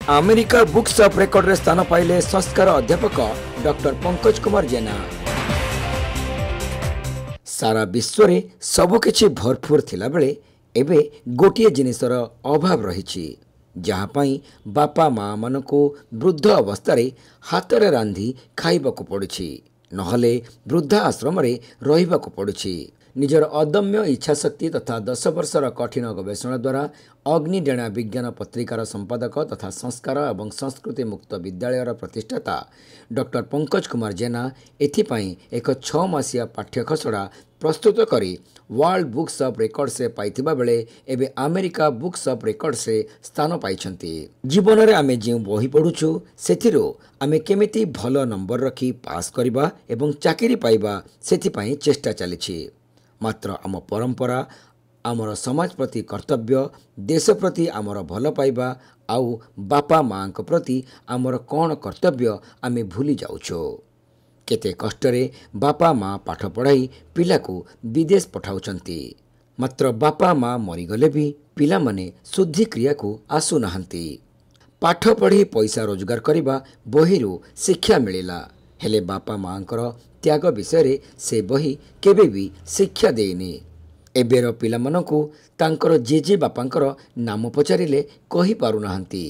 America books of record रे स्थान पाइले संस्कार अध्यापक डॉक्टर पंकज कुमार जेना। सारा विश्व रे सबकिछि भरपूर थिला बेले एबे गोटिए जिनिसर अभाव रही जहाँ पाई बापा माँ मानकु वृद्ध अवस्था हाथ में रांधि खाइबाकु पड़ुछि नहले वृद्धा आश्रम रे रहिबाकु पड़ुछि। निजर अदम्य इच्छाशक्ति तथा 10 वर्षर कठिन गवेषणा द्वारा अग्निडेणा विज्ञान पत्रिकार संपादक तथा संस्कार एवं संस्कृति मुक्त विद्यालयर प्रतिष्ठाता डॉक्टर पंकज कुमार जेना एथिपाई एक 6 मासिया पाठ्यखसड़ा प्रस्तुत करी वर्ल्ड बुक्स ऑफ रेकॉर्ड से पाइथिबा बेले एबे अमेरिका बुक्स ऑफ रेकॉर्ड से स्थान पाइछंती। जीवन रे आमे जे बही पढुछु सेथिरो आमे केमिति भलो नंबर रखी पास करबा एवं चाकरी पाइबा सेथिपाई चेष्टा चलीछि। मात्र आम परंपरा आमर समाज प्रति कर्तव्य देश प्रति आमर भल पाइबा आउ बापा माँ प्रति आमर कौन कर्तव्य आमे भूली जाउछो। केते कष्टरे बापा माँ पाठ पढ़ाई पिला को विदेश पठाउछंती मात्र बापा माँ मरीगले भी पिला माने शुद्धि क्रिया को आसु नाहंती। पाठ पढ़ी पैसा रोजगार करिबा बहिरू शिक्षा मिलिला हेले बापा माँकर त्याग विषय से बही केबे भी शिक्षा देनी। एबेर पिलामानंकु तांकर जेजे बापांकर नाम पचारिले कहि पारुनाहांती।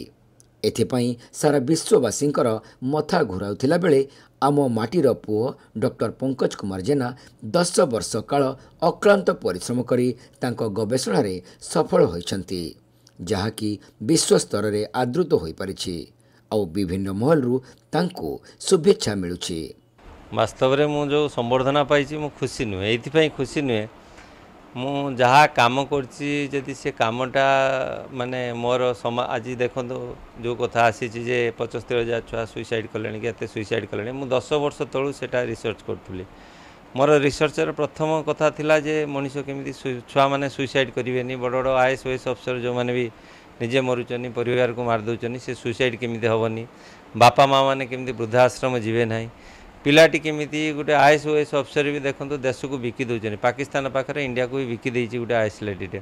एथिपाई सारा विश्ववासींकर मथा घुराउथिला बेले आम माटीर पुओ डॉक्टर पंकज कुमार जेना 10 वर्ष काल अक्लांत परिश्रम करी तांको गवेषणा रे सफल होइछंती जहाँकि विश्व स्तर रे आदृत होई परिछि आ विभिन्न महलरू तांको शुभेच्छा मिलुछि। वास्तव में मु जो संबर्धना पाई मु खुशी नुहे ये खुशी नुहे मु जहाँ कम करी से कमटा माने मोर आज देखो जो कथा आसी 75,000 छुआ सुइसाइड कले के सुइसाइड कले मु 10 वर्ष तलू से रिसर्च करी। मोर रिसर्चर प्रथम कथा थिला जे मनीष केमी छुआ मैंने सुइसाइड करेंगे बड़ बड़ IAS अफसर जो मैंने भी निजे मरुचनी परिवार को मारदे से सुइसाइड केमी हेनी बापा माँ मैंने केमी वृद्धाश्रम जीवे ना पिलाटी केमिति गोटे IAS अफसर भी देखो देश को बिकी दौरान पाकिस्तान पाखे इंडिया को भी बिकी देती गोटे IAS लेडीटे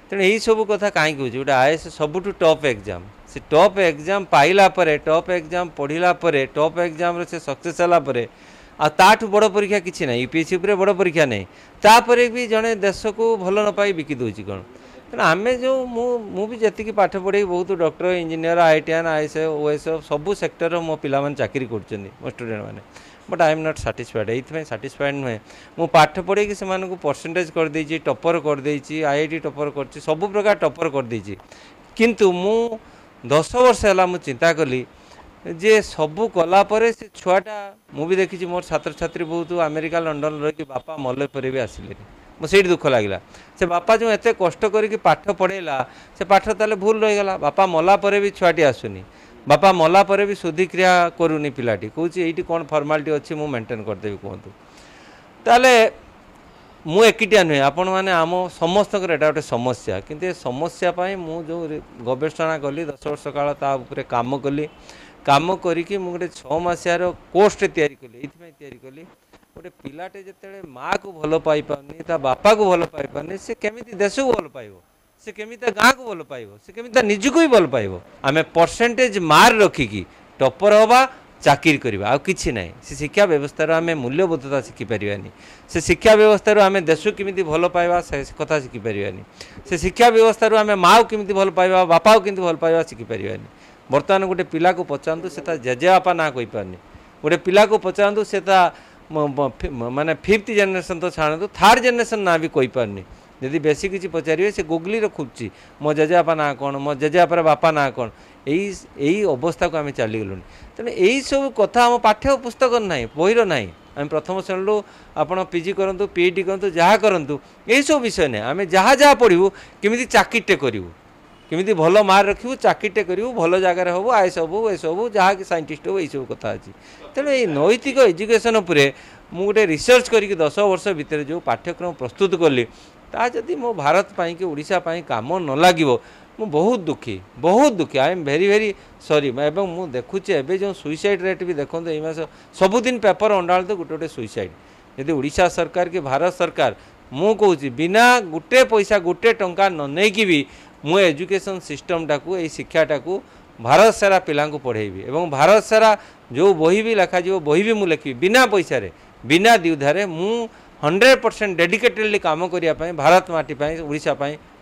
तेणु यही सब कथा कहीं कहे गोटे IAS सबुठ टॉप एग्जाम से टॉप एग्जाम पाइला परे टॉप एग्जाम पढ़ला परे टॉप एग्जाम से सक्सेस होला परे आ ताठू बड़ परीक्षा किसी ना UPSC उपरे बड़ परीक्षा नहीं तापर भी जड़े देश को भल न पाई बिकी दूसरी कौन तेना आम जो मु भी जी पाठ पढ़े बहुत doctor engineer IITian IAS OAS सबू सेक्टर मो पिला चाकरी कर मो स्टूडेंट मैंने but I am not satisfied ये साटिस्फाइड नुहे मु पाठ पढ़े कि से परसेंटेज कर देछि टॉपर कर देछि IIT टॉपर कर सब प्रकार टॉपर कर देछि किंतु मु 10 वर्ष है मु चिंता कली जे सबू कला परे से छुआटा मु भी देखी मोर छात्र छात्री बहुत अमेरिका लंडन रही बापा मले पर भी आसिले मुझे दुख लगे से बापा जो एत कष्ट करके पाठ पढ़ेला से पाठ ताले भूल रहीगला बापा मला पर भी छुआटी आसुनी बापा मला पर भी शुद्धि क्रिया करूनी पिलाटी कौन ये कौन फर्मालिटी अच्छी मुझे मेंटेन करदेवी कहतु ताले मु एकिटिया नुहे आपण मैंने आम समस्त गोटे समस्या किंतु ये समस्या मु जो गवेषणा कली 10 वर्ष काल ताऊपर काम कली काम करी मु गोटे 6 मासियार कोर्स तैयारी कली कली गोटे पिलाटे जिते माँ को भल पाई पारनी ता बापा को भल पाई पारनी से केमिति देश को भल पाइबो से केमिति गाँ को भल पाइबो से केमिति निजको भी भल पाइबो आमे परसेंटेज मार रखिकी टॉपर हवा चाकरी करवा आ किछि नहीं से शिक्षा व्यवस्था आम मूल्यबोधता शिखिपारानी से शिक्षा व्यवस्था आम देश को केमिति भल पाइबा से कथा शिखिपारानी से शिक्षा व्यवस्था आम माँ को केमिति भल पाइबा बापा को केमिति भल पाइबा शिखिपारानी। बर्तमान गोटे पिला को पचारतु से जेजेबापा ना कही पारनी गोटे पिला को पचारतु से माने 5th जनरेशन तो छाड़ू 3rd जनरेशन ना भी कही पारनी यदि बेसी किसी पचारे से गुगली खोजुची मो जेजेबापा ना कौन मो जेजेबापार बापा ना कौन यही अवस्था को आम चलीगलुँ तेणु यही सब कथा आम पाठ्य पुस्तक ना बहिर ना आम प्रथम श्रेणी आप PG करूँ PhD करूँ जहाँ करूँ यही सब विषय नहीं आम जहाँ जहाँ पढ़ू केमी चाकरीटे करूँ केमी भल मार्क रखू चाकरीटे करूँ भल जगार हबू IAS हबू ए सब जहाँ कि साइंटिस्ट हो यही सब कथा अच्छी तेणु ये नैतिक एजुकेशन उपरे मु गोटे रिसर्च करके 10 वर्ष भितर जो पाठ्यक्रम प्रस्तुत कली ता जदि मो भारत पाई कि ओडिशा पाई काम न लागिवो मु बहुत दुखी I am very very sorry एवं मु देखुचे एबे जो सुइसाइड रेट भी देखो ये मास सबुदिन पेपर अंडाल तो गोटे गोटे सुइसाइड यदि ओडिशा सरकार कि भारत सरकार मु कहूँ बिना गोटे पैसा गोटे टंका न नहीं कि भी मु एजुकेशन सिस्टम टाकू शिक्षाटा को भारत सारा पिला पढ़ेबी और भारत सारा जो बही भी लिखा बही भी मुझे लिखी बिना पैसा बिना द्विधारे मु 100% डेडिकेटेडली काम करने भारत माटी ओडिशा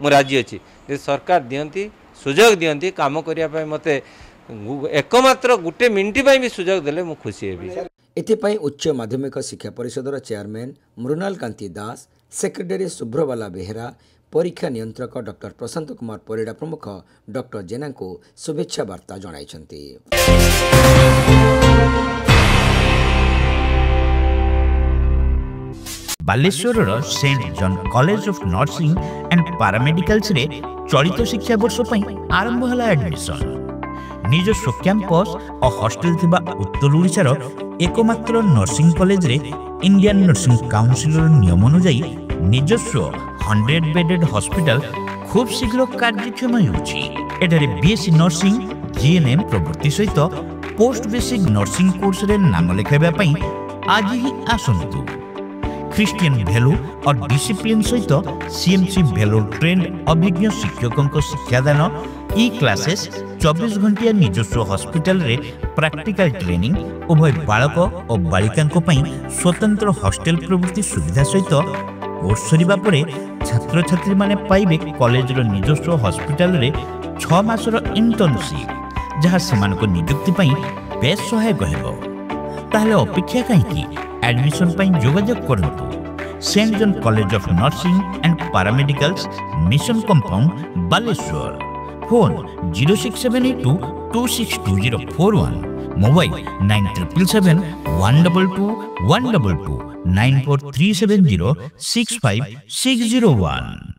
मु राजी अच्छी सरकार दियंती सुजोग दियंती काम करने मत एकमात्र गोटे मिनिट भी सुजोग देले मु खुशी हेबी। एथिपाई उच्च माध्यमिक शिक्षा परिषदर चेयरमैन मृणाल कांति दास, सेक्रेटरी शुभ्रबाला बेहेरा, परीक्षा नियंत्रक डॉक्टर प्रशांत कुमार परिड़ा प्रमुख डॉक्टर जेना को शुभेच्छा वार्ता जणाइछन्ति। Baleswar saint John college of nursing and paramedicals रे चलित शिक्षा वर्ष पई आरंभ हला एडमिशन। निजस्व कैंपस और हॉस्टल थिबा उत्तर ओडिशार एकमात्र नर्सिंग कॉलेज रे इंडियन नर्सिंग काउंसिल नियम अनुसार निजस्व 100 बेडेड हॉस्पिटल खूब शीघ्र कार्यक्षम होउछि। एठारे बीएससी नर्सिंग जीएनएम प्रवृत्ति सहित पोस्ट बेसिक नर्सिंग कोर्स रे नाम लिखाइबा पई आज ही आसंतु। क्रिश्चियन वैल्यू और डिसिप्लिन सहित सीएमसी वैल्यू ट्रेंड अभिज्ञ शिक्षकों शिक्षादान ई क्लासेस 24 घंटिया निजस्व हॉस्पिटल रे प्रैक्टिकल ट्रेनिंग उभय बालक और बालिका स्वतंत्र हॉस्टल प्रवृत्ति सुविधा सहित कोर्स सरिबा परे छात्र छात्री माने पाइबे कॉलेज रो निजस्व हॉस्पिटल रे 6 मासर इंटर्नशिप जहाँ सेमानको नियुक्ति पई बेस सहायक हेबो। ताहले अपेक्षा काहेकि एडमिशन पई जोगाजोग करंतु। Saint John college of nursing and paramedicals mission compound Baleshwar. Phone 06782 262041, mobile 9777 122 122 94370 65601।